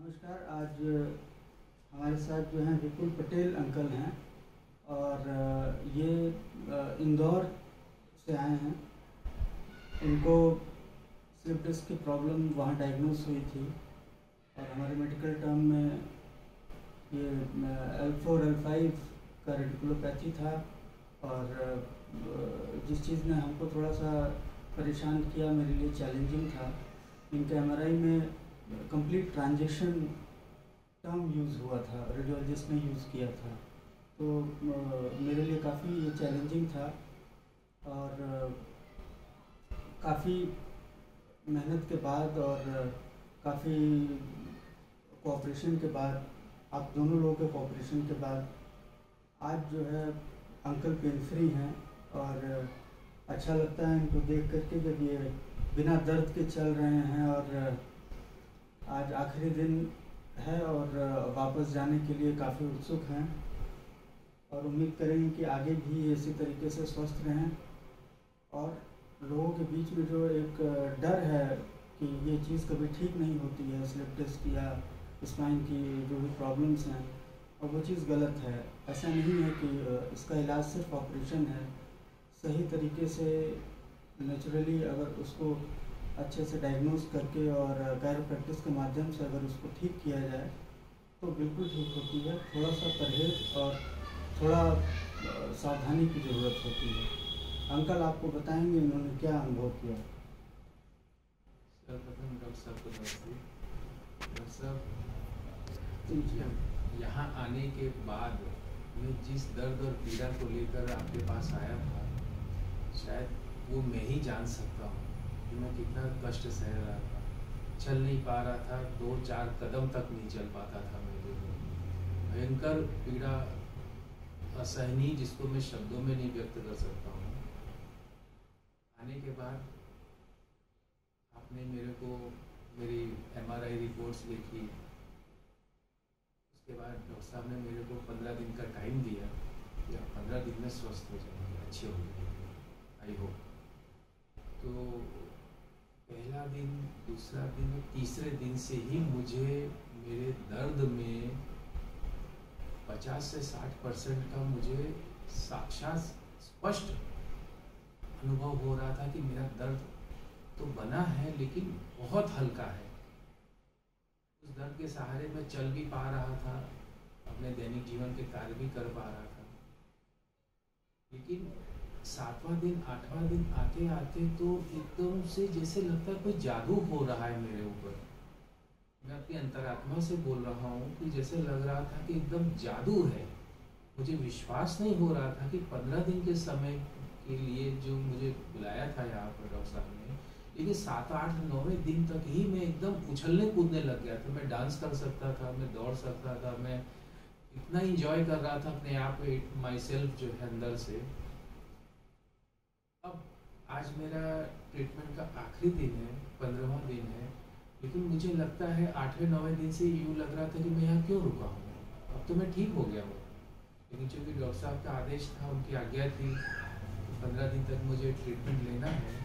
नमस्कार। आज हमारे साथ जो हैं विपुल पटेल अंकल हैं और ये इंदौर से आए हैं। इनको स्लिप डिस्क की प्रॉब्लम वहाँ डायग्नोस हुई थी और हमारे मेडिकल टर्म में ये L4 L5 का रेडिकुलोपैथी था। और जिस चीज़ ने हमको थोड़ा सा परेशान किया, मेरे लिए चैलेंजिंग था, इनके MRI में कंप्लीट ट्रांजेक्शन टर्म यूज़ हुआ था, रेडियोलॉजिस्ट ने यूज़ किया था। तो मेरे लिए काफ़ी ये चैलेंजिंग था और काफ़ी मेहनत के बाद और काफ़ी कोऑपरेशन के बाद, आप दोनों लोगों के कोऑपरेशन के बाद आज जो है अंकल पेन फ्री हैं। और अच्छा लगता है इनको देख करके जब ये बिना दर्द के चल रहे हैं। और आज आखिरी दिन है और वापस जाने के लिए काफ़ी उत्सुक हैं और उम्मीद करेंगे कि आगे भी इसी तरीके से स्वस्थ रहें। और लोगों के बीच में जो एक डर है कि ये चीज़ कभी ठीक नहीं होती है, स्लिप डिस्क या स्पाइन की जो भी प्रॉब्लम्स हैं, और वो चीज़ गलत है। ऐसा नहीं है कि इसका इलाज सिर्फ ऑपरेशन है। सही तरीके से नेचुरली अगर उसको अच्छे से डायग्नोस करके और कायरोप्रैक्टिस के माध्यम से अगर उसको ठीक किया जाए तो बिल्कुल ठीक होती है। थोड़ा सा परहेज और थोड़ा सावधानी की ज़रूरत होती है। अंकल आपको बताएंगे इन्होंने क्या अनुभव किया। सर्वप्रथम डॉक्टर साहब को नमस्ते। डॉक्टर साहब, यहाँ आने के बाद मैं जिस दर्द और पीड़ा को लेकर आपके पास आया था, शायद वो मैं ही जान सकता हूँ कि मैं कितना कष्ट सह रहा था। चल नहीं पा रहा था, 2-4 कदम तक नहीं चल पाता था मेरे लिए। भयंकर पीड़ा, असहनीय, जिसको मैं शब्दों में नहीं व्यक्त कर सकता हूँ। आने के बाद आपने मेरे को मेरी MRI रिपोर्ट्स देखी। उसके बाद डॉक्टर साहब ने मेरे को 15 दिन का टाइम दिया या 15 दिन में स्वस्थ हो जाएंगे, अच्छे हो जाएंगे, आई होप। तो पहला दिन, दूसरा दिन, तीसरे दिन से ही मुझे मेरे दर्द में 50 से 60% का मुझे साक्षात स्पष्ट अनुभव हो रहा था कि मेरा दर्द तो बना है लेकिन बहुत हल्का है। उस दर्द के सहारे मैं चल भी पा रहा था, अपने दैनिक जीवन के कार्य भी कर पा रहा था। लेकिन 7वां दिन, 8वां दिन आते आते तो एकदम से जैसे लगता है कोई जादू हो रहा है मेरे ऊपर। मैं अपनी अंतरात्मा से बोल रहा हूँ कि जैसे लग रहा था कि एकदम जादू है। मुझे विश्वास नहीं हो रहा था कि 15 दिन के समय के लिए जो मुझे बुलाया था यहाँ पर डॉक्टर साहब ने, लेकिन 7, 8, 9वें दिन तक ही मैं एकदम उछलने कूदने लग गया था। मैं डांस कर सकता था, मैं दौड़ सकता था, मैं इतना इंजॉय कर रहा था अपने आप माई सेल्फ जो है अंदर से। अब आज मेरा ट्रीटमेंट का आखिरी दिन है, 15वां दिन है, लेकिन मुझे लगता है 8वें 9वें दिन से यूँ लग रहा था कि मैं यहाँ क्यों रुका हूँ, अब तो मैं ठीक हो गया हूँ। लेकिन चूँकि डॉक्टर साहब का आदेश था, उनकी आज्ञा थी, 15 दिन तक मुझे ट्रीटमेंट लेना है,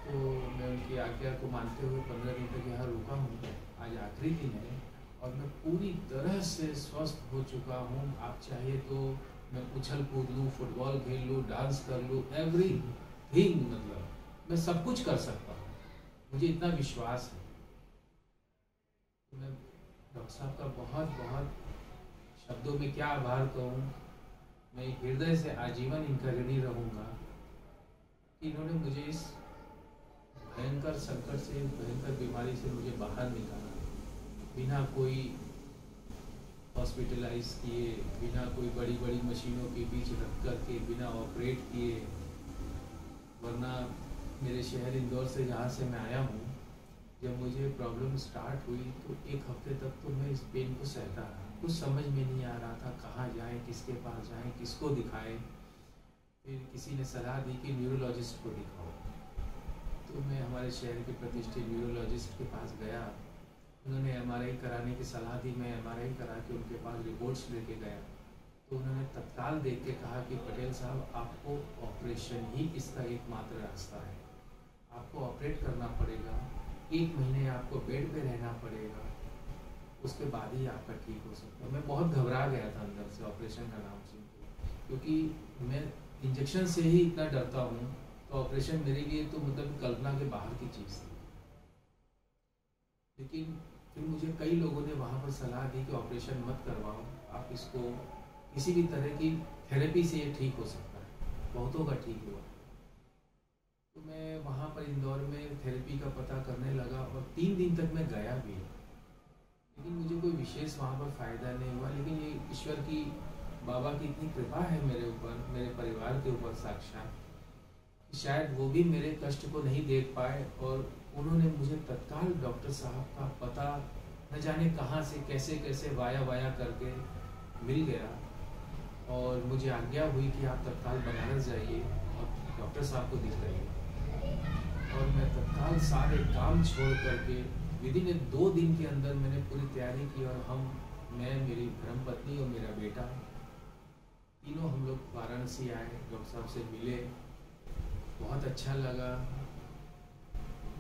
तो मैं उनकी आज्ञा को मानते हुए 15 दिन तक यहाँ रुका हूँ। आज आखिरी दिन है और मैं पूरी तरह से स्वस्थ हो चुका हूँ। आप चाहिए तो मैं उछल कूद लूँ, फुटबॉल खेल लूँ, डांस कर लूँ, एवरीथिंग, मतलब मैं सब कुछ कर सकता हूँ, मुझे इतना विश्वास है। मैं डॉक्टर साहब का बहुत बहुत शब्दों में क्या आभार कहूँ। मैं हृदय से आजीवन इनका ऋणी रहूँगा कि इन्होंने मुझे इस भयंकर संकट से, भयंकर बीमारी से मुझे बाहर निकाला, बिना कोई हॉस्पिटलाइज किए, बिना कोई बड़ी बड़ी मशीनों के बीच रख करके, बिना ऑपरेट किए। वरना मेरे शहर इंदौर से जहाँ से मैं आया हूँ, जब मुझे प्रॉब्लम स्टार्ट हुई तो 1 हफ्ते तक तो मैं इस पेन को सहता रहा। कुछ समझ में नहीं आ रहा था कहाँ जाएं, किसके पास जाएं, किसको दिखाएं। फिर किसी ने सलाह दी कि न्यूरोलॉजिस्ट को दिखाओ, तो मैं हमारे शहर के प्रतिष्ठित न्यूरोलॉजिस्ट के पास गया। उन्होंने MRI कराने की सलाह दी। मैं MRI करा के उनके पास रिपोर्ट्स लेके गया, तो उन्होंने तत्काल देख के कहा कि पटेल साहब, आपको ऑपरेशन ही इसका एकमात्र रास्ता है, आपको ऑपरेट करना पड़ेगा, 1 महीने आपको बेड पे रहना पड़ेगा, उसके बाद ही आपका ठीक हो सकता है। मैं बहुत घबरा गया था अंदर से ऑपरेशन का नाम सुन के, क्योंकि मैं इंजेक्शन से ही इतना डरता हूँ, तो ऑपरेशन मेरे लिए तो मतलब कल्पना के बाहर की चीज़ थी। लेकिन फिर मुझे कई लोगों ने वहाँ पर सलाह दी कि ऑपरेशन मत करवाओ, आप इसको किसी भी तरह की थेरेपी से ये ठीक हो सकता है। बहुतों का ठीक हुआ। तो मैं वहाँ पर इंदौर में थेरेपी का पता करने लगा और 3 दिन तक मैं गया भी, लेकिन मुझे कोई विशेष वहाँ पर फ़ायदा नहीं हुआ। लेकिन ये ईश्वर की, बाबा की इतनी कृपा है मेरे ऊपर, मेरे परिवार के ऊपर साक्षात, कि शायद वो भी मेरे कष्ट को नहीं देख पाए और उन्होंने मुझे तत्काल डॉक्टर साहब का पता न जाने कहाँ से कैसे कैसे वाया करके मिल गया और मुझे आज्ञा हुई कि आप तत्काल बनारस जाइए और डॉक्टर साहब को दिखाइए। और मैं तत्काल सारे काम छोड़ करके विदिन 2 दिन के अंदर मैंने पूरी तैयारी की और मैं, मेरी धर्मपत्नी और मेरा बेटा, तीनों हम लोग वाराणसी आए, डॉक्टर साहब से मिले। बहुत अच्छा लगा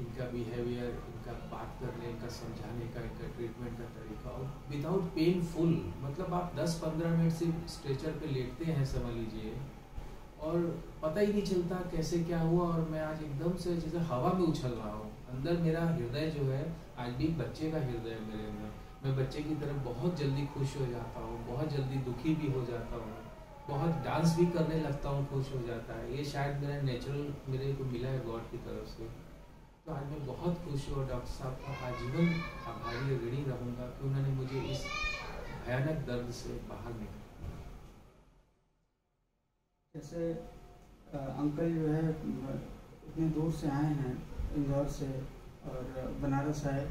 इनका बिहेवियर, इनका बात करने, इनका समझाने का, इनका ट्रीटमेंट का तरीका, और विदाउट पेनफुल। मतलब आप 10-15 मिनट से स्ट्रेचर पे लेटते हैं समझ लीजिए, और पता ही नहीं चलता कैसे क्या हुआ, और मैं आज एकदम से जैसे हवा में उछल रहा हूँ। अंदर मेरा हृदय जो है आज भी बच्चे का हृदय है मेरे अंदर। मैं बच्चे की तरफ बहुत जल्दी खुश हो जाता हूँ, बहुत जल्दी दुखी भी हो जाता हूँ, बहुत डांस भी करने लगता हूँ, खुश हो जाता है। ये शायद मेरा नेचुरल मेरे को मिला है गॉड की तरफ से। तो आज मैं बहुत खुश हूँ और डॉक्टर साहब का आजीवन आभारी और ऋणी रहूँगा कि उन्होंने मुझे इस भयानक दर्द से बाहर निकाला। जैसे अंकल जो है इतने दूर से आए हैं, इंदौर से, और बनारस आए,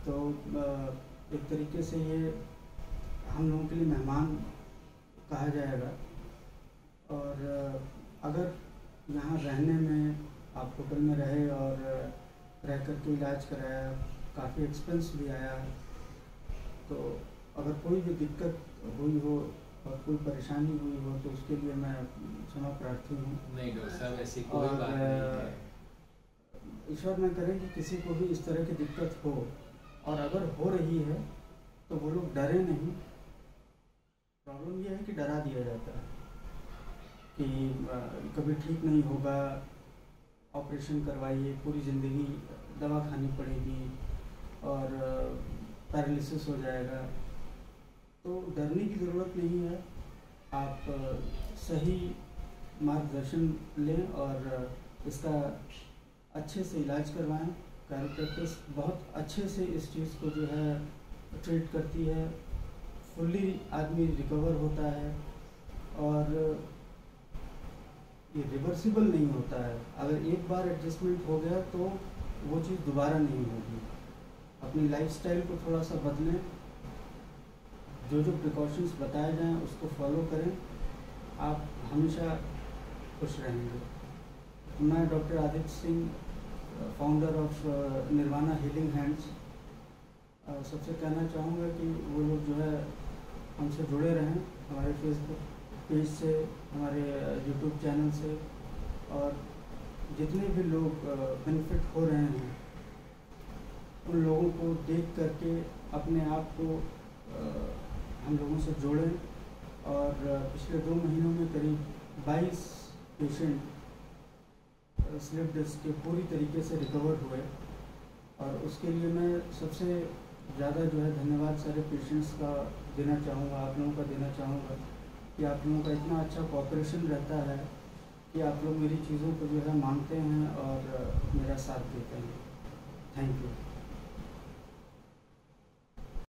तो एक तरीके से ये हम लोगों के लिए मेहमान कहा जाएगा। और अगर यहाँ रहने में, आप होटल में रहे और रह कर के इलाज कराया, काफ़ी एक्सपेंस भी आया, तो अगर कोई भी दिक्कत हुई हो और कोई परेशानी हुई हो तो उसके लिए मैं क्षमा प्रार्थी हूँ। नहीं डॉक्टर साहब, ऐसी कोई बात नहीं है। ईश्वर न करे कि किसी को भी इस तरह की दिक्कत हो, और अगर हो रही है तो वो लोग डरे नहीं। प्रॉब्लम ये है कि डरा दिया जाता है कि कभी ठीक नहीं होगा, ऑपरेशन करवाइए, पूरी ज़िंदगी दवा खानी पड़ेगी और पैरालिसिस हो जाएगा। तो डरने की ज़रूरत नहीं है। आप सही मार्गदर्शन लें और इसका अच्छे से इलाज करवाएं। कैरोप्रैक्टिस बहुत अच्छे से इस चीज़ को जो है ट्रीट करती है, फुल्ली आदमी रिकवर होता है, और ये रिवर्सिबल नहीं होता है। अगर एक बार एडजस्टमेंट हो गया तो वो चीज़ दोबारा नहीं होगी। अपनी लाइफस्टाइल को थोड़ा सा बदलें, जो जो प्रिकॉशंस बताए जाएं उसको फॉलो करें, आप हमेशा खुश रहेंगे। मैं doctor Aditya Singh, founder of Nirvana healing hands, सबसे कहना चाहूँगा कि वो लोग जो है हमसे जुड़े रहें, हमारे फेसबुक पेज से, हमारे यूट्यूब चैनल से, और जितने भी लोग बेनिफिट हो रहे हैं उन लोगों को देख करके अपने आप को हम लोगों से जोड़ें। और पिछले 2 महीनों में करीब 22 पेशेंट स्लिप डिस्क के पूरी तरीके से रिकवर हुए, और उसके लिए मैं सबसे ज़्यादा जो है धन्यवाद सारे पेशेंट्स का देना चाहूँगा, आप लोगों का देना चाहूँगा कि आप लोगों का इतना अच्छा कोऑपरेशन रहता है कि आप लोग मेरी चीज़ों को जो है मानते हैं और मेरा साथ देते हैं। Thank you.